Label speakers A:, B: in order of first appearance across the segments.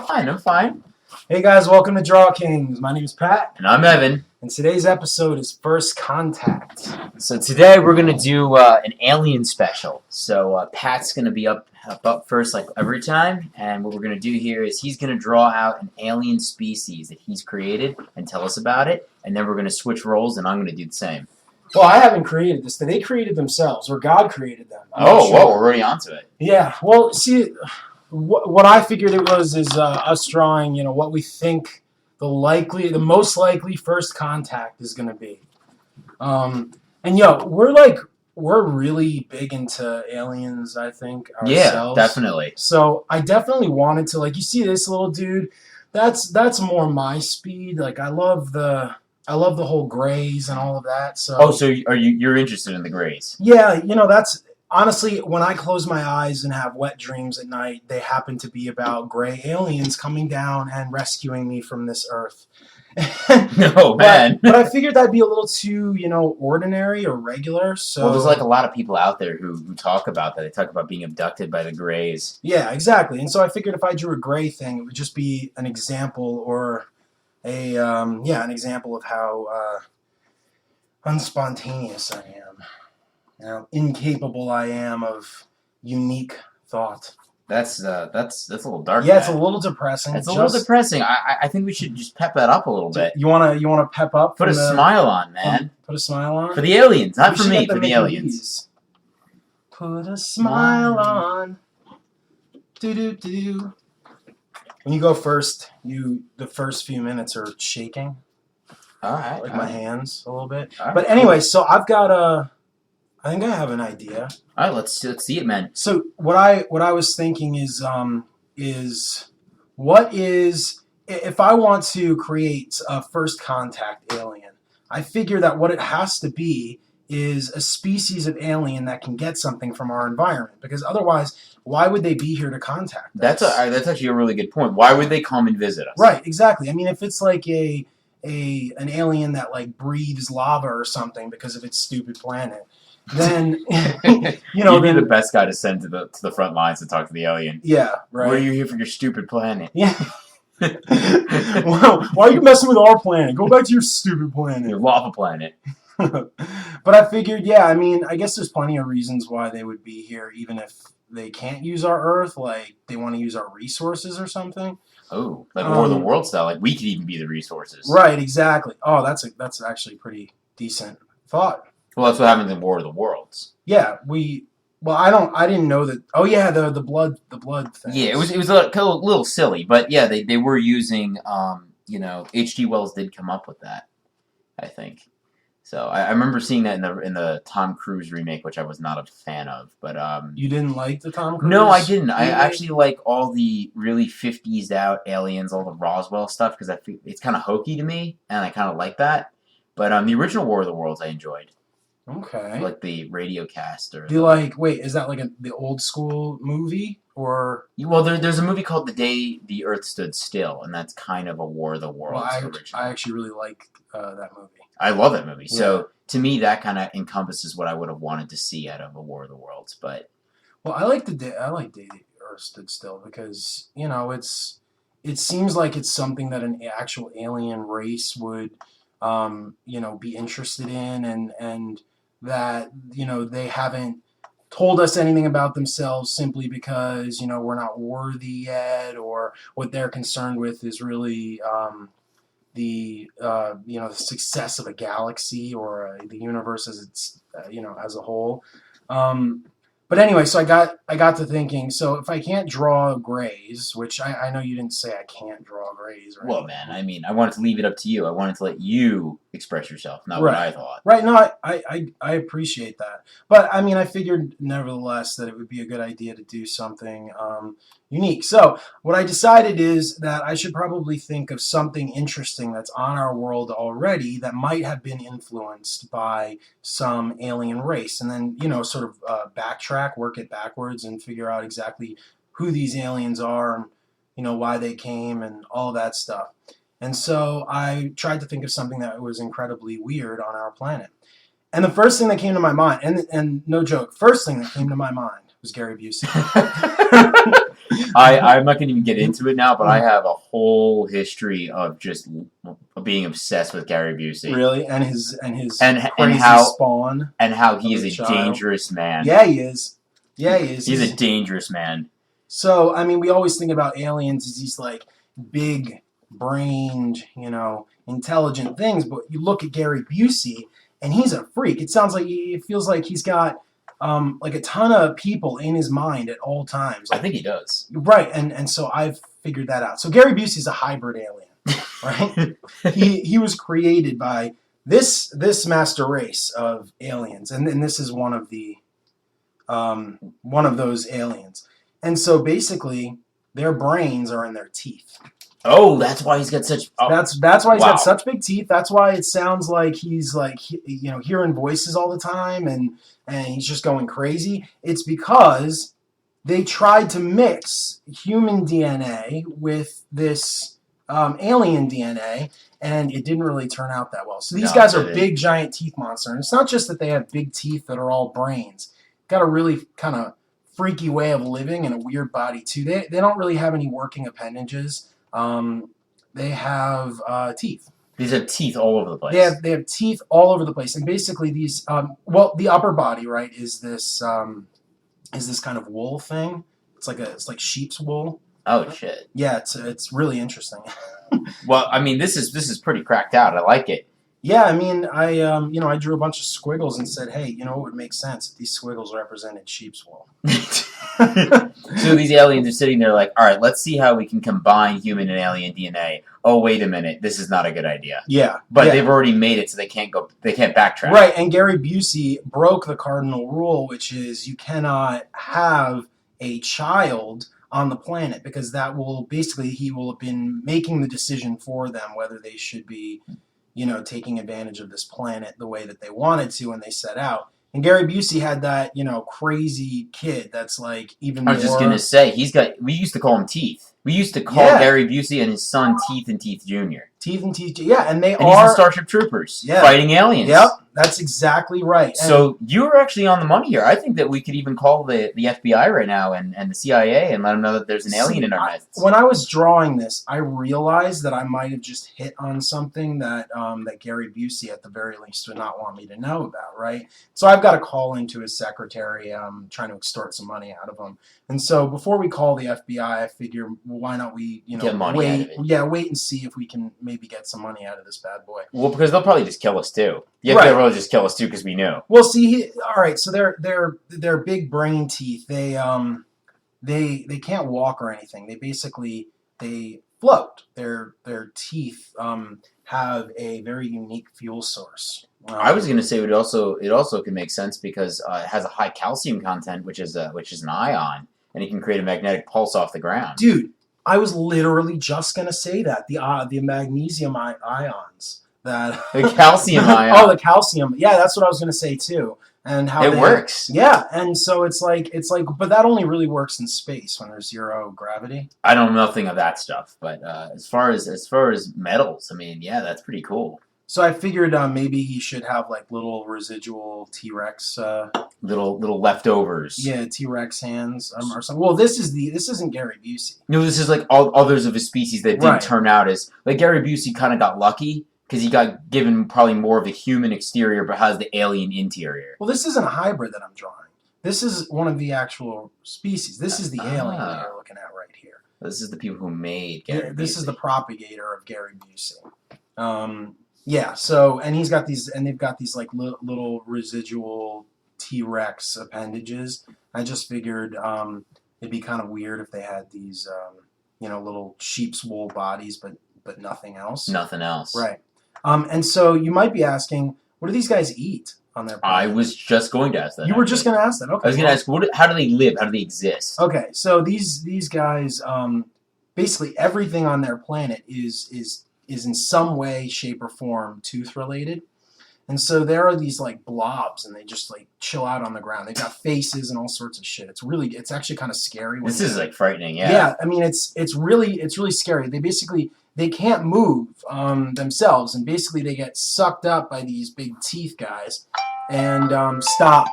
A: fine. I'm fine.
B: Hey guys, welcome to DrawKings. My name is Pat.
A: And I'm Evan.
B: And today's episode is First Contact.
A: So today we're going to do an alien special. So Pat's going to be up first like every time. And what we're going to do here is he's going to draw out an alien species that he's created and tell us about it. And then we're going to switch roles and I'm going to do the same.
B: Well, I haven't created this. They created themselves, or God created them.
A: Whoa, we're already onto it.
B: Yeah, well, see, what I figured it was is us drawing, what we think the most likely first contact is going to be. And we're really big into aliens, I think, ourselves.
A: Yeah, definitely.
B: So I definitely wanted to, you see this little dude, that's more my speed. I love the whole grays and all of that. So
A: so you're interested in the grays?
B: Yeah, that's honestly, when I close my eyes and have wet dreams at night, they happen to be about gray aliens coming down and rescuing me from this earth.
A: No, man.
B: But I figured that'd be a little too, ordinary or regular. So
A: well, there's a lot of people out there who talk about that. They talk about being abducted by the grays.
B: Yeah, exactly. And so I figured if I drew a gray thing, it would just be an example or an example of how unspontaneous I am. How incapable I am of unique thought.
A: That's a little dark.
B: Yeah, it's a little depressing.
A: It's a little depressing. I think we should just pep that up a little bit.
B: You wanna pep up?
A: Put a smile on, man.
B: Put a smile on?
A: For the aliens, not for me, for the aliens.
B: Put a smile on. Do. When you go first, the first few minutes are shaking.
A: All right.
B: My hands a little bit.
A: All right.
B: But anyway, so I've got I think I have an idea.
A: All right, let's see it, man.
B: So what I was thinking is if I want to create a first contact alien, I figure that what it has to be is a species of alien that can get something from our environment, because otherwise, why would they be here to contact us?
A: That's actually a really good point. Why would they come and visit us?
B: Right, exactly. I mean, if it's like an alien that breathes lava or something because of its stupid planet, then
A: you'd be the best guy to send to the front lines to talk to the alien.
B: Yeah, right.
A: What are you here for your stupid planet?
B: Yeah. Well, why are you messing with our planet? Go back to your stupid planet.
A: Your lava planet.
B: But I figured, I guess there's plenty of reasons why they would be here, even if they can't use our Earth, they want to use our resources or something.
A: Oh, War of the World style, we could even be the resources.
B: Right, exactly. Oh, that's actually a pretty decent thought.
A: Well, that's what happens in War of the Worlds.
B: Yeah, I didn't know that. Oh yeah, the blood thing.
A: Yeah, it was a little silly, but yeah, they were using H.G. Wells did come up with that, I think. So I remember seeing that in the Tom Cruise remake, which I was not a fan of. But
B: you didn't like the Tom Cruise?
A: No, I didn't. I actually like all the really 50s out aliens, all the Roswell stuff, because it's kind of hokey to me, and I kind of like that. But the original War of the Worlds I enjoyed.
B: Okay.
A: Like the radio cast or.
B: Do you wait? Is that the old school movie or?
A: Well, there's a movie called The Day the Earth Stood Still, and that's kind of a War of the Worlds original.
B: I actually really like that movie.
A: I love that movie.
B: Yeah.
A: So to me, that kind of encompasses what I would have wanted to see out of a War of the Worlds. But
B: I like Day the Earth Stood Still because it seems like it's something that an actual alien race would be interested in, and that they haven't told us anything about themselves simply because we're not worthy yet, or what they're concerned with is really the success of a galaxy or the universe as it's as a whole. But anyway, so I got to thinking, so if I can't draw grays, which I know you didn't say I can't draw grays, right?
A: Well, man, I mean, I wanted to leave it up to you. I wanted to let you express yourself, not what I thought.
B: Right, no, I appreciate that. But, I mean, I figured, nevertheless, that it would be a good idea to do something unique. So, what I decided is that I should probably think of something interesting that's on our world already that might have been influenced by some alien race. And then, sort of backtrack, work it backwards, and figure out exactly who these aliens are and, why they came and all that stuff. And so I tried to think of something that was incredibly weird on our planet. And the first thing that came to my mind, and no joke, first thing that came to my mind was Gary Busey.
A: I'm not going to even get into it now, but I have a whole history of just being obsessed with Gary Busey.
B: Really, and his
A: and
B: crazy
A: how
B: spawn,
A: and how he is a
B: child.
A: dangerous man.
B: Yeah, he is. Yeah, he is.
A: He's a dangerous man.
B: So, I mean, we always think about aliens as these like big-brained, intelligent things, but you look at Gary Busey, and he's a freak. It feels like he's got like a ton of people in his mind at all times.
A: I think he does.
B: Right, and so I've figured that out. So Gary Busey's a hybrid alien, right? he was created by this master race of aliens, and this is one of those aliens. And so basically, their brains are in their teeth.
A: Oh, that's why he's got such. Oh,
B: that's why he's got such big teeth. That's why it sounds like he's like hearing voices all the time, and he's just going crazy. It's because they tried to mix human DNA with this alien DNA, and it didn't really turn out that well. So these guys are big, giant teeth monsters. And it's not just that they have big teeth that are all brains. Got a really kind of freaky way of living and a weird body too. They don't really have any working appendages. They have teeth.
A: These have teeth all over the place.
B: They have teeth all over the place, and basically these the upper body, right, is this kind of wool thing. It's like sheep's wool.
A: Oh shit.
B: Yeah, it's really interesting.
A: Well, I mean, this is pretty cracked out. I like it.
B: Yeah, I mean, I drew a bunch of squiggles and said, hey, it would make sense if these squiggles represented sheep's wool.
A: So these aliens are sitting there like, all right, let's see how we can combine human and alien DNA. Oh, wait a minute, this is not a good idea.
B: Yeah.
A: But they've already made it, so they can't backtrack.
B: Right, and Gary Busey broke the cardinal rule, which is you cannot have a child on the planet, because that will basically, he will have been making the decision for them whether they should be taking advantage of this planet the way that they wanted to when they set out. And Gary Busey had that, crazy kid that's like even more...
A: I was just going to say, we used to call him Teeth. We used to call Gary Busey and his son Teeth and Teeth Jr.
B: Teeth and Teeth, yeah, and he's
A: in Starship Troopers, fighting aliens.
B: Yep, that's exactly right.
A: So you were actually on the money here. I think that we could even call the FBI right now and the CIA and let them know that there's an alien in our midst.
B: When I was drawing this, I realized that I might have just hit on something that that Gary Busey, at the very least, would not want me to know about, right? So I've got to call into his secretary, trying to extort some money out of him. And so before we call the FBI, I figure, well, why not we,
A: get money
B: wait?
A: out of it.
B: Yeah, wait and see if we can maybe get some money out of this bad boy.
A: Well, because they'll probably just kill us too. Yeah, they'll probably just kill us too because we knew.
B: Well, see, all right. So they're big brain teeth. They can't walk or anything. They float. Their teeth have a very unique fuel source.
A: I was going to say it also can make sense because it has a high calcium content, which is an ion, and it can create a magnetic pulse off the ground.
B: Dude, I was literally just going to say that the magnesium ions.
A: The calcium ion.
B: Oh, the calcium. Yeah, that's what I was going to say too. And how
A: it works.
B: Yeah, and so it's like, but that only really works in space when there's zero gravity.
A: I know nothing of that stuff, but as far as metals, I mean, yeah, that's pretty cool.
B: So I figured maybe he should have like little residual T-Rex,
A: little leftovers.
B: Yeah, T-Rex hands or something. Well, this isn't Gary Busey.
A: No, this is like all others of his species that didn't turn out as like Gary Busey kind of got lucky. Because he got given probably more of the human exterior, but has the alien interior.
B: Well, this isn't a hybrid that I'm drawing. This is one of the actual species. This is the alien that you're looking at right here.
A: This is the people who made Gary Busey.
B: This is the propagator of Gary Busey. Yeah. So, and he's got these, and they've got these like little residual T-Rex appendages. I just figured it'd be kind of weird if they had these, little sheep's wool bodies, but nothing else.
A: Nothing else.
B: Right. And so you might be asking, what do these guys eat on their planet?
A: I was just going to ask that.
B: You were just going to ask that. Okay.
A: I was going to ask, how do they live? How do they exist?
B: Okay, so these guys, basically everything on their planet is in some way, shape, or form tooth related. And so there are these like blobs, and they just like chill out on the ground. They've got faces and all sorts of shit. It's actually kind of scary.
A: This is like frightening. Yeah.
B: Yeah, I mean it's really scary. They can't move themselves, and basically they get sucked up by these big teeth guys. And stop.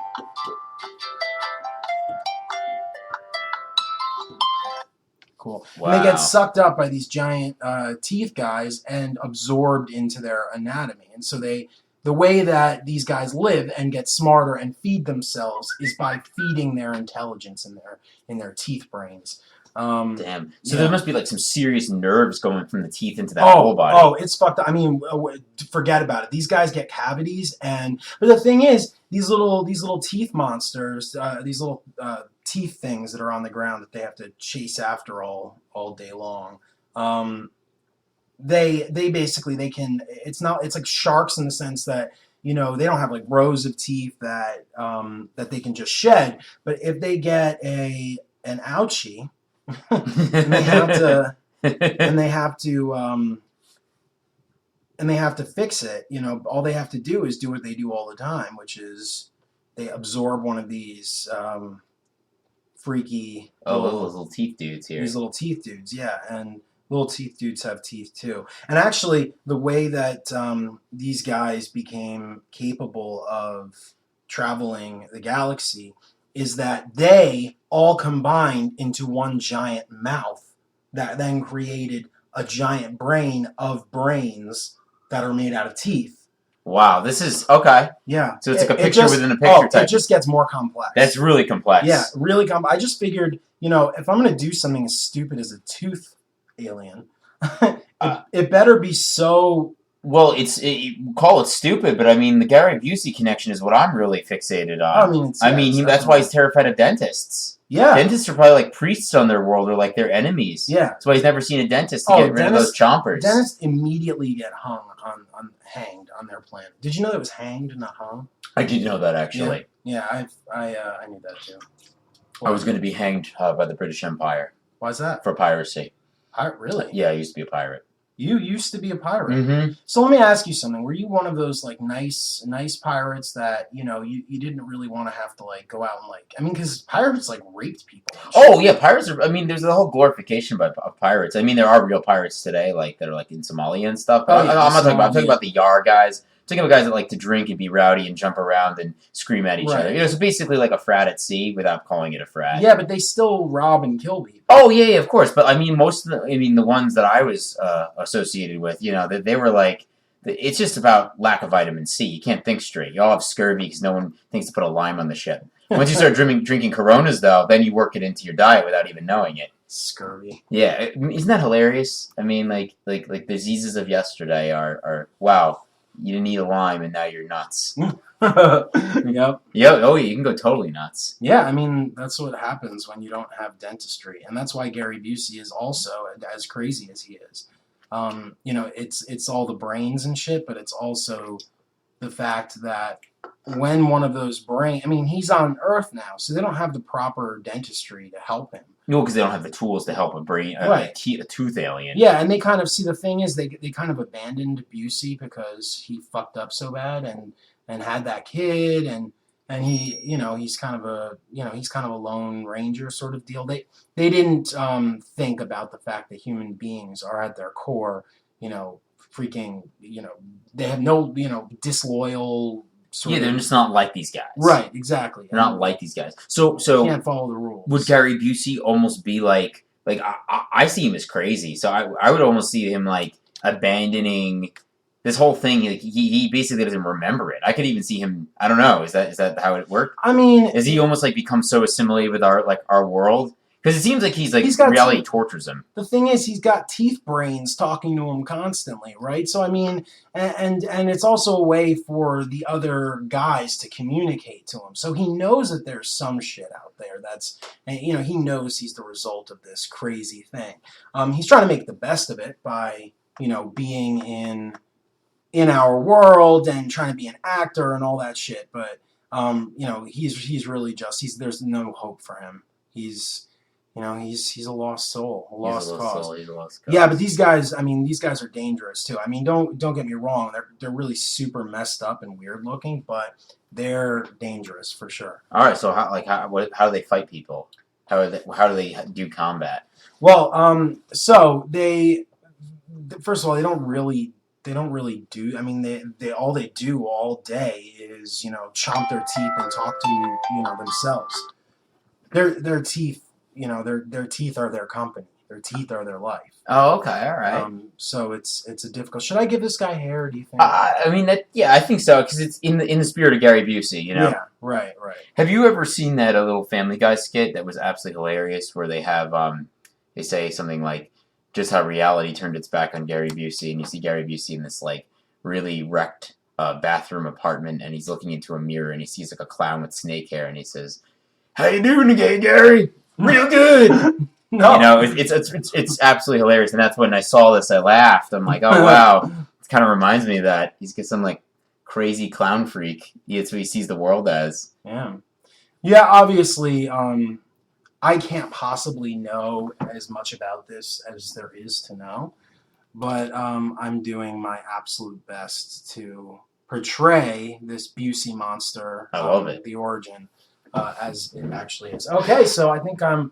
B: Cool.
A: Wow.
B: And they get sucked up by these giant teeth guys and absorbed into their anatomy. And so the way that these guys live and get smarter and feed themselves is by feeding their intelligence in their teeth brains.
A: Damn. So
B: yeah.
A: there must be like some serious nerves going from the teeth into that whole body.
B: Oh, it's fucked up. I mean, forget about it. These guys get cavities, but the thing is, these little teeth monsters, these little teeth things that are on the ground that they have to chase after all day long. They basically they can. It's like sharks in the sense that they don't have like rows of teeth that they can just shed. But if they get an ouchie. and they have to fix it. All they have to do is do what they do all the time, which is they absorb one of these freaky
A: little teeth dudes here.
B: These little teeth dudes, yeah, and little teeth dudes have teeth too. And actually, the way that these guys became capable of traveling the galaxy is that they all combined into one giant mouth that then created a giant brain of brains that are made out of teeth.
A: Wow, this is okay.
B: Yeah.
A: So it's like a picture within a picture type.
B: It just gets more complex.
A: That's really complex.
B: Yeah, really complex. I just figured, if I'm going to do something as stupid as a tooth alien, it better be so...
A: Well, call it stupid, but I mean, the Gary Busey connection is what I'm really fixated on. That's why he's terrified of dentists.
B: Yeah.
A: Dentists are probably like priests on their world, or like their enemies.
B: Yeah.
A: That's why he's never seen a dentist to get rid of those chompers.
B: Dentists immediately get hanged on their planet. Did you know that it was hanged, not hung?
A: I did know that, actually.
B: Yeah, I knew that too.
A: I was going to be hanged by the British Empire.
B: Why's that?
A: For piracy.
B: Really?
A: Yeah, I used to be a pirate.
B: You used to be a pirate.
A: Mm-hmm.
B: So let me ask you something. Were you one of those like nice pirates that you didn't really want to have to like go out and because pirates like raped people?
A: Oh yeah, pirates are. I mean, there's a whole glorification of pirates. I mean, there are real pirates today, like that are like in Somalia and stuff.
B: Oh, yeah,
A: I'm talking about the Yar guys. I'm talking about guys that like to drink and be rowdy and jump around and scream at each other. So basically like a frat at sea without calling it a frat.
B: Yeah, but they still rob and kill people.
A: Oh yeah, of course. But I mean, the ones that I was associated with, they were like, it's just about lack of vitamin C. You can't think straight. You all have scurvy because no one thinks to put a lime on the ship. Once you start drinking Coronas, though, then you work it into your diet without even knowing it.
B: Scurvy.
A: Yeah, isn't that hilarious? I mean, like the diseases of yesterday are wow. You didn't eat a lime and now you're nuts.
B: Yep.
A: Yeah. Oh, you can go totally nuts.
B: Yeah, I mean that's what happens when you don't have dentistry, and that's why Gary Busey is also as crazy as he is. It's all the brains and shit, but it's also the fact that when one of those he's on Earth now, so they don't have the proper dentistry to help him.
A: No, because they don't have the tools to help a tooth alien.
B: Yeah, and they kind of the thing is they kind of abandoned Busey because he fucked up so bad and had that kid and he he's kind of a lone ranger sort of deal. They didn't think about the fact that human beings are at their core, freaking they have no disloyal.
A: They're just not like these guys.
B: Right, exactly.
A: They're not like these guys. So
B: can't follow the rules.
A: Would Gary Busey almost be like I see him as crazy. So I would almost see him like abandoning this whole thing. He basically doesn't remember it. I could even see him. I don't know. Is that how it worked?
B: I mean,
A: is he almost like become so assimilated with our world? Because it seems like he's reality tortures him.
B: The thing is, he's got teeth brains talking to him constantly, right? So I mean, and it's also a way for the other guys to communicate to him. So he knows that there's some shit out there he knows he's the result of this crazy thing. He's trying to make the best of it by being in our world and trying to be an actor and all that shit. But he's really there's no hope for him. He's a lost soul, a lost cause.
A: He's a lost
B: cause. Yeah, but these guys are dangerous too. I mean, don't get me wrong. They're really super messed up and weird looking, but they're dangerous for sure.
A: All right, so how do they fight people? How do they do combat?
B: Well, so they first of all, they don't really do. I mean, they all they do all day is chomp their teeth and talk to themselves. Their teeth. Their teeth are their company. Their teeth are their life.
A: Oh, okay, all right.
B: So it's a difficult. Should I give this guy hair? Do you think?
A: I mean, yeah, I think so because it's in the spirit of Gary Busey, you know.
B: Yeah, right.
A: Have you ever seen that a little Family Guy skit that was absolutely hilarious, where they have they say something like, "Just how reality turned its back on Gary Busey," and you see Gary Busey in this like really wrecked bathroom apartment, and he's looking into a mirror, and he sees like a clown with snake hair, and he says, "How you doing today, Gary? Real good."
B: No.
A: You know, it's absolutely hilarious, and that's when I saw this, I laughed. I'm like, oh wow, it kind of reminds me of that. He's got some like crazy clown freak. It's what he sees the world as.
B: Yeah. Obviously, I can't possibly know as much about this as there is to know, but I'm doing my absolute best to portray this Busey monster.
A: I love it.
B: The origin, as it actually is. Okay, so I think I'm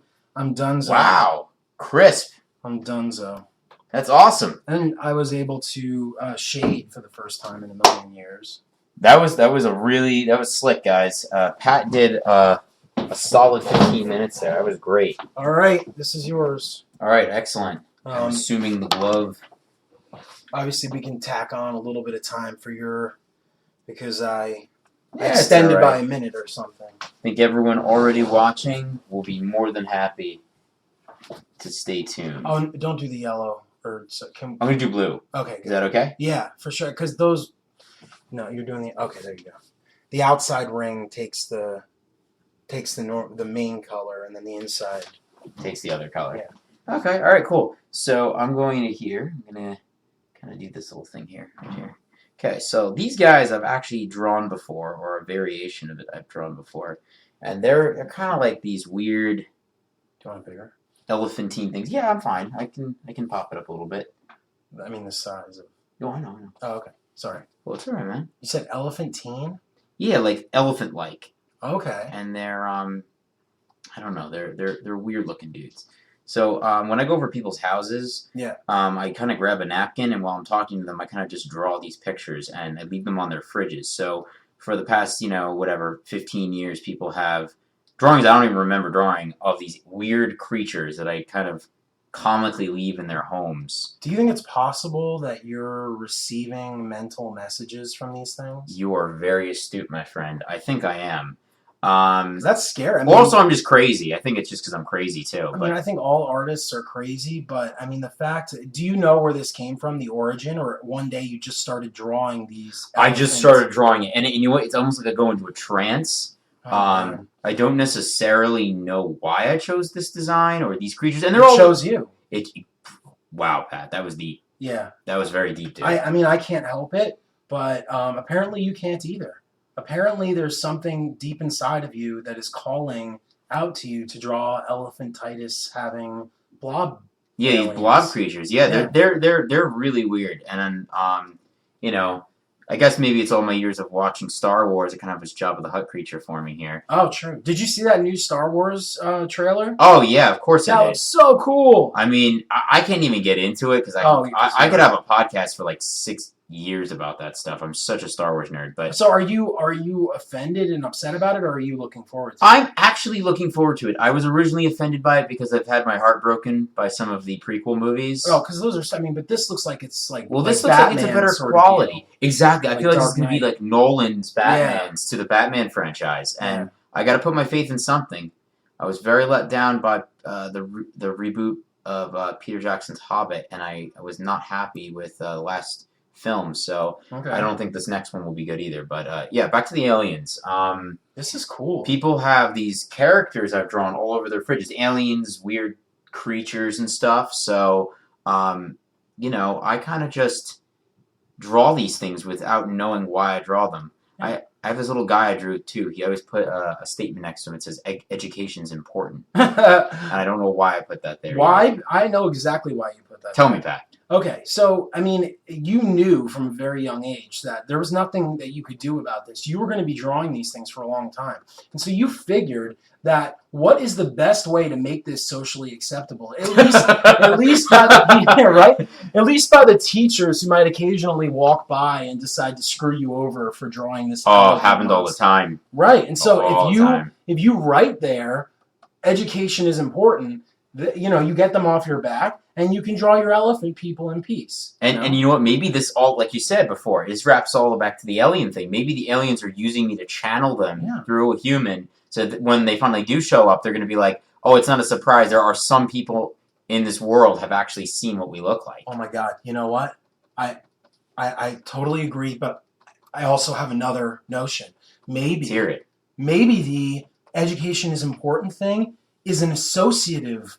B: donezo.
A: Wow, crisp.
B: I'm donezo.
A: That's awesome.
B: And I was able to shade for the first time in a million years.
A: That was slick, guys. Pat did a solid 15 minutes there. That was great.
B: All right, this is yours.
A: All right, excellent. I'm assuming the glove.
B: Obviously, we can tack on a little bit of time for your, because I
A: Yeah,
B: extended
A: it's all right.
B: by a minute or something.
A: I think everyone already watching will be more than happy to stay tuned.
B: Oh, don't do the yellow. Or so
A: I'm going to do blue.
B: Okay,
A: Is
B: good.
A: that okay?
B: Yeah, for sure. Because those. No, you're doing the. Okay, there you go. The outside ring takes the main color, and then the inside
A: Takes the other color.
B: Yeah.
A: Okay, all right, cool. So I'm going to kind of do this little thing here, right here. Okay, so these guys I've actually drawn before, or a variation of it I've drawn before. And they're kind of like these weird.
B: Do you want it bigger?
A: Elephantine things. Yeah, I'm fine. I can pop it up a little bit.
B: I mean the size of.
A: No, I know.
B: Oh, okay. Sorry.
A: Well, it's alright, man.
B: You said elephantine?
A: Yeah, like elephant-like.
B: Okay.
A: And they're I don't know. They're weird-looking dudes. So when I go over people's houses,
B: Yeah.
A: I kind of grab a napkin, and while I'm talking to them, I kind of just draw these pictures, and I leave them on their fridges. So for the past 15 years, people have drawings I don't even remember drawing of these weird creatures that I kind of comically leave in their homes.
B: Do you think it's possible that you're receiving mental messages from these things?
A: You are very astute, my friend. I think I am.
B: That's scary.
A: Also, I'm just crazy. I think it's just because I'm crazy, too.
B: I think all artists are crazy, but I mean, the fact, do you know where this came from, the origin, or one day you just started drawing these?
A: I just started drawing it, and you know what? It's almost like I go into a trance. I don't necessarily know why I chose this design or these creatures, and they're all
B: chose you.
A: Wow, Pat, that was deep.
B: Yeah,
A: that was very deep, dude.
B: I mean, I can't help it, but apparently you can't either. Apparently, there's something deep inside of you that is calling out to you to draw elephantitis having blob.
A: Yeah,
B: aliens.
A: These blob creatures. Yeah, they're really weird, and I guess maybe it's all my years of watching Star Wars. It kind of has Jabba the Hutt creature for me here.
B: Oh, true. Did you see that new Star Wars trailer?
A: Oh, yeah, of course I did.
B: That was so cool.
A: I mean, I can't even get into it because I could have a podcast for like 6 years about that stuff. I'm such a Star Wars nerd. But
B: so are you offended and upset about it, or are you looking forward to it?
A: I'm actually looking forward to it. I was originally offended by it because I've had my heart broken by some of the prequel movies.
B: Oh, because those are. I mean, but this looks like it's like.
A: Well, this
B: like
A: looks like it's a
B: Batman
A: better
B: sort of
A: quality.
B: deal.
A: Exactly. I
B: Like
A: feel like
B: Dark
A: it's going to be
B: Knight.
A: like Nolan's Batmans to the Batman franchise, and
B: Yeah.
A: I got to put my faith in something. I was very let down by the reboot of Peter Jackson's Hobbit, and I was not happy with the last film, so
B: Okay.
A: I don't think this next one will be good either. But yeah, back to the aliens.
B: This is cool.
A: People have these characters I've drawn all over their fridges, aliens, weird creatures and stuff. So, I kind of just draw these things without knowing why I draw them.
B: Yeah.
A: I have this little guy I drew too. He always put a statement next to him. It says, "Education's important," and I don't know why I put that there.
B: Why? I know exactly why you put that.
A: Tell me, Pat.
B: Okay, so, I mean, you knew from a very young age that there was nothing that you could do about this. You were going to be drawing these things for a long time. And so you figured that what is the best way to make this socially acceptable? At least by the, right? At least by the teachers who might occasionally walk by and decide to screw you over for drawing this.
A: Oh, happened all the time.
B: Right, and so
A: All
B: if
A: the time.
B: you write there, education is important, you get them off your back, and you can draw your elephant people in peace.
A: And you know what? Maybe this all, like you said before, is wraps all back to the alien thing. Maybe the aliens are using me to channel them through a human, so that when they finally do show up, they're going to be like, oh, it's not a surprise. There are some people in this world have actually seen what we look like.
B: Oh my God! You know what? I totally agree, but I also have another notion. Maybe
A: Let's hear it.
B: Maybe the education is important thing is an associative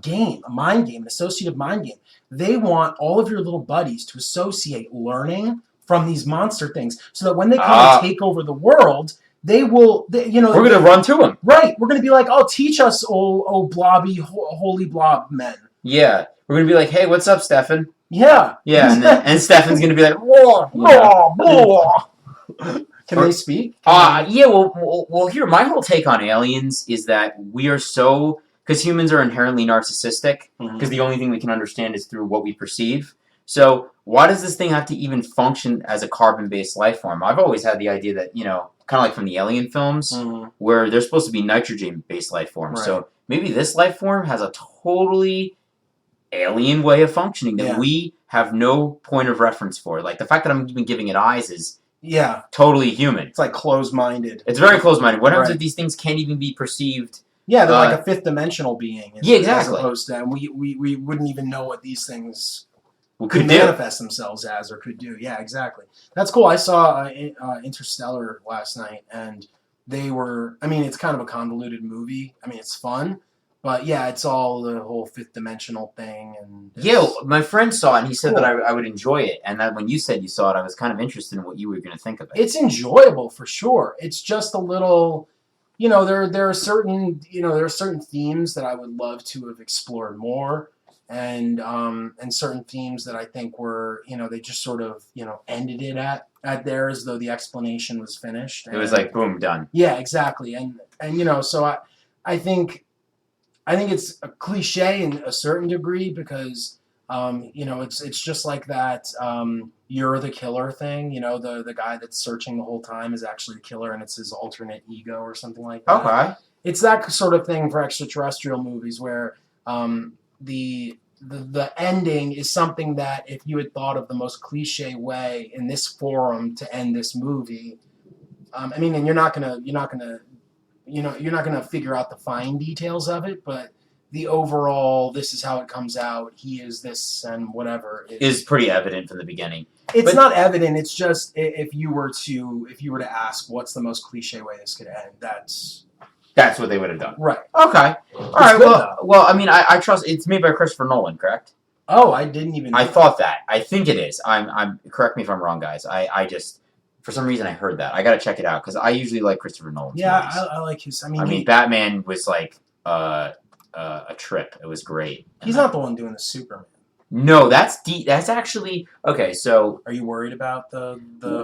B: game, a mind game, an associative mind game. They want all of your little buddies to associate learning from these monster things, so that when they come and take over the world, they will. We're
A: going to run to them.
B: Right. We're going to be like, oh, teach us, oh blobby, holy blob men.
A: Yeah. We're going to be like, hey, what's up, Stefan?
B: Yeah.
A: Yeah, and Stefan's going to be like,
B: whoa, Can they speak?
A: Yeah, well, here, my whole take on aliens is that we are so... Because humans are inherently narcissistic, because the only thing we can understand is through what we perceive. So why does this thing have to even function as a carbon-based life form? I've always had the idea that, kind of like from the Alien films, where they're supposed to be nitrogen-based life forms. Right. So maybe this life form has a totally alien way of functioning that we have no point of reference for. Like, the fact that I'm even giving it eyes is totally human.
B: It's like closed-minded.
A: It's very closed-minded. What happens if these things can't even be perceived?
B: Yeah, they're like a fifth-dimensional being.
A: Exactly.
B: As opposed to, we wouldn't even know what these things could manifest themselves as or could do. Yeah, exactly. That's cool. I saw Interstellar last night, and they were... I mean, it's kind of a convoluted movie. I mean, it's fun. But yeah, it's all the whole fifth-dimensional thing. And
A: my friend saw it, and he said that I would enjoy it. And that when you said you saw it, I was kind of interested in what you were going to think of it.
B: It's enjoyable, for sure. It's just a little... there are certain themes that I would love to have explored more, and certain themes that I think were they just sort of ended it at there as though the explanation was finished.
A: It was like boom, done.
B: Yeah, exactly, and so I think it's a cliche in a certain degree because it's just like that you're the killer thing. The guy that's searching the whole time is actually the killer, and it's his alternate ego or something like that.
A: Okay.
B: It's that sort of thing for extraterrestrial movies where the ending is something that if you had thought of the most cliche way in this forum to end this movie, and you're not gonna figure out the fine details of it, but the overall, this is how it comes out, he is this and whatever
A: is pretty evident from the beginning.
B: It's not evident. It's just if you were to ask what's the most cliche way this could end, that's
A: what they would have done.
B: Right.
A: Okay. All right. Well, I mean, I trust it's made by Christopher Nolan, correct?
B: Oh, I didn't even know.
A: I thought that. I think it is. I'm correct me if I'm wrong, guys. I just for some reason I heard that. I got to check it out because I usually like Christopher Nolan's movies.
B: I like his. I mean,
A: Batman was like a trip. It was great.
B: He's not the one doing the Superman.
A: No, that's actually okay. So,
B: are you worried about the?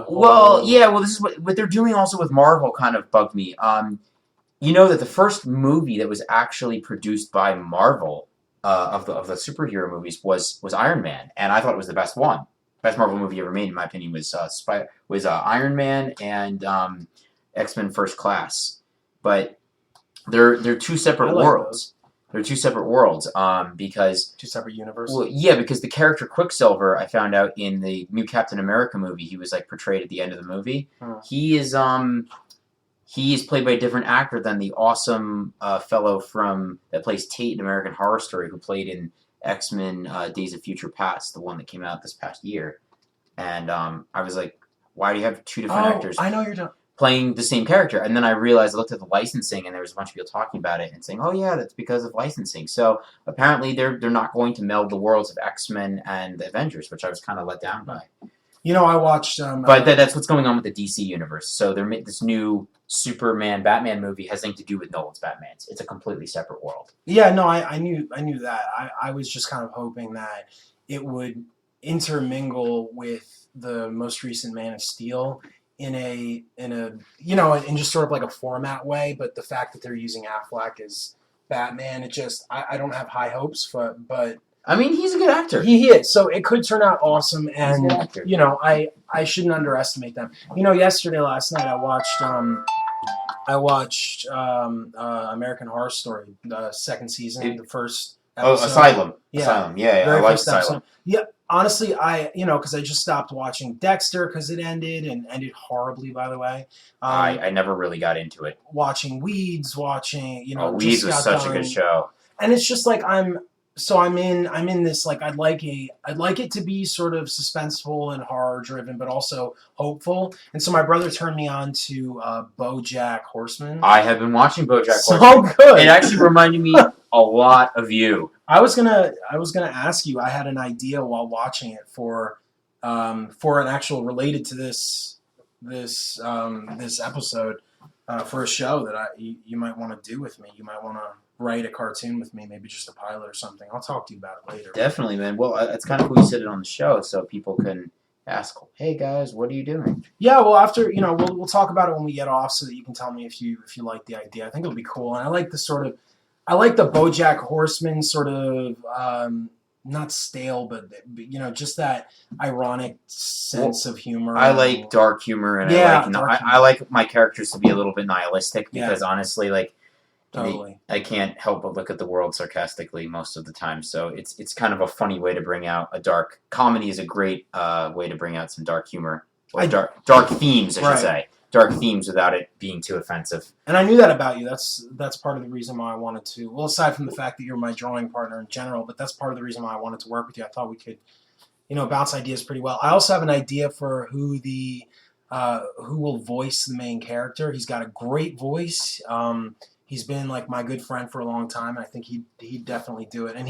A: Well, yeah. Well, this is what they're doing also with Marvel. Kind of bugged me. That the first movie that was actually produced by Marvel of the superhero movies was Iron Man, and I thought it was the best one. Best Marvel movie ever made, in my opinion, was Iron Man and X-Men First Class. But they're two separate worlds. They're two separate worlds because...
B: Two separate universes?
A: Well, yeah, because the character Quicksilver, I found out in the new Captain America movie, he was like portrayed at the end of the movie. He is played by a different actor than the awesome fellow that plays Tate in American Horror Story, who played in X-Men Days of Future Past, the one that came out this past year. And I was like, why do you have two different actors?
B: I know you're done.
A: Playing the same character, and then I realized I looked at the licensing, and there was a bunch of people talking about it and saying, "Oh yeah, that's because of licensing." So apparently, they're not going to meld the worlds of X-Men and the Avengers, which I was kind of let down by.
B: I watched.
A: But that's what's going on with the DC universe. So this new Superman Batman movie has nothing to do with Nolan's Batmans. It's a completely separate world.
B: Yeah, no, I knew that. I was just kind of hoping that it would intermingle with the most recent Man of Steel. In just sort of like a format way, but the fact that they're using Affleck as Batman, I don't have high hopes for, but
A: I mean, he's a good actor.
B: He is, so it could turn out awesome, and I shouldn't underestimate them. Last night I watched I watched American Horror Story, the second season, the first
A: Oh,
B: episode.
A: Asylum.
B: Yeah.
A: Asylum. Yeah,
B: Very
A: I like
B: first episode.
A: Asylum.
B: Yeah, honestly, because I just stopped watching Dexter because it ended horribly, by the way.
A: I never really got into it.
B: Watching Weeds, watching
A: Weeds was such a good show.
B: And it's just like I'm in this like I'd like it to be sort of suspenseful and horror driven, but also hopeful. And so my brother turned me on to BoJack Horseman.
A: I have been watching BoJack
B: so
A: Horseman.
B: Good.
A: It actually reminded me a lot of you.
B: I was gonna ask you. I had an idea while watching it for an actual related to this episode for a show that you might want to do with me. You might want to write a cartoon with me, maybe just a pilot or something. I'll talk to you about it later.
A: Definitely, man. Well, it's kind of cool you said it on the show so people can ask, hey guys, what are you doing?
B: Yeah, well, after we'll talk about it when we get off, so that you can tell me if you like the idea. I think it'll be cool, and I like the BoJack Horseman sort of not stale, but just that ironic sense of humor.
A: I like dark humor, and I like my characters to be a little bit nihilistic because honestly, like.
B: Totally.
A: I can't help but look at the world sarcastically most of the time, so it's kind of a funny way to bring out a dark comedy. Is a great way to bring out some dark humor, or dark themes, I should say, dark themes without it being too offensive.
B: And I knew that about you. That's part of the reason why I wanted to. Well, aside from the fact that you're my drawing partner in general, but that's part of the reason why I wanted to work with you. I thought we could, bounce ideas pretty well. I also have an idea for who will voice the main character. He's got a great voice. He's been like my good friend for a long time, and I think he'd definitely do it. And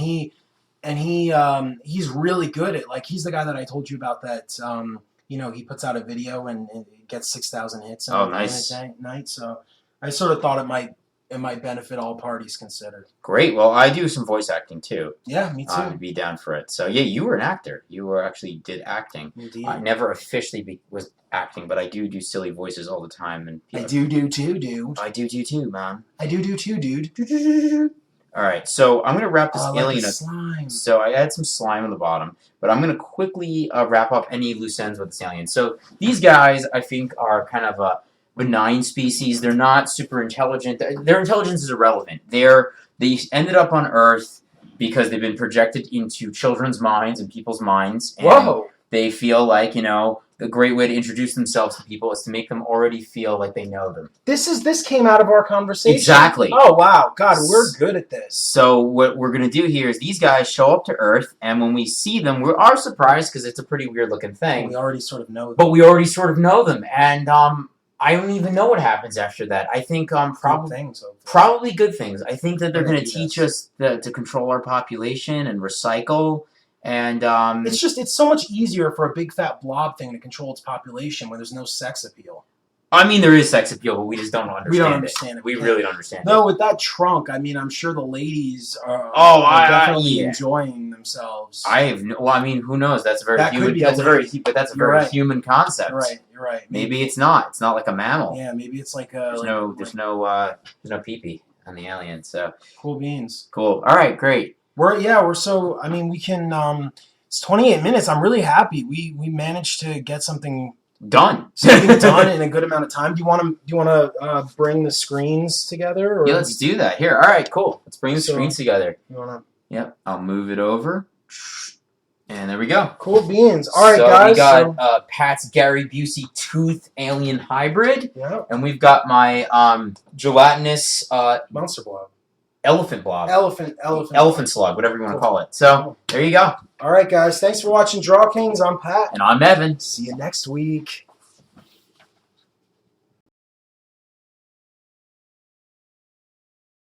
B: he's really good at, like, he's the guy that I told you about that. He puts out a video and it gets 6,000 hits in a night. So I sort of thought it might benefit all parties considered.
A: Great. Well, I do some voice acting too.
B: Yeah, me too.
A: I'd be down for it. So yeah, you were an actor. You did acting.
B: Indeed.
A: I never officially was acting, but I do silly voices all the time. And
B: I do too, dude.
A: I do too, man.
B: I do too, dude.
A: All right, so I'm gonna wrap this alien up.
B: Slime.
A: So I add some slime on the bottom, but I'm gonna quickly wrap up any loose ends with this alien. So these guys, I think, are kind of a benign species. They're not super intelligent. Their intelligence is irrelevant. They ended up on Earth because they've been projected into children's minds and people's minds. And
B: Whoa!
A: They feel like, the great way to introduce themselves to people is to make them already feel like they know them.
B: This came out of our conversation.
A: Exactly.
B: Oh, wow. God, we're good at this.
A: So what we're going to do here is these guys show up to Earth, and when we see them, we are surprised because it's a pretty weird-looking thing.
B: We already sort of know them.
A: But we already sort of know them, and I don't even know what happens after that. I think probably good things. I think that they're going to teach us to control our population and recycle. And
B: it's so much easier for a big fat blob thing to control its population when there's no sex appeal.
A: I mean, there is sex appeal, but we just don't understand it.
B: We don't understand it.
A: We really don't understand it.
B: No, with that trunk, I mean, I'm sure the ladies are definitely enjoying themselves.
A: Who knows? That's a very human concept.
B: You're right.
A: Maybe it's not. It's not like a mammal.
B: Yeah, maybe it's like
A: there's no pee-pee on the alien. So
B: cool beans.
A: Cool. All right, great.
B: We can. It's 28 minutes. I'm really happy. We managed to get something
A: done.
B: In a good amount of time. Do you want to bring the screens together? Or?
A: Yeah, let's do that. Here. All right, cool. Let's bring the screens together.
B: You wanna?
A: Yep. I'll move it over. And there we go.
B: Cool beans. All right, guys.
A: We got Pat's Gary Busey tooth alien hybrid.
B: Yeah.
A: And we've got my gelatinous
B: monster blob.
A: Elephant blob.
B: Elephant
A: slug, whatever you want to call it. So, there you go.
B: All right, guys. Thanks for watching DrawKings. I'm Pat.
A: And I'm Evan.
B: See you next week.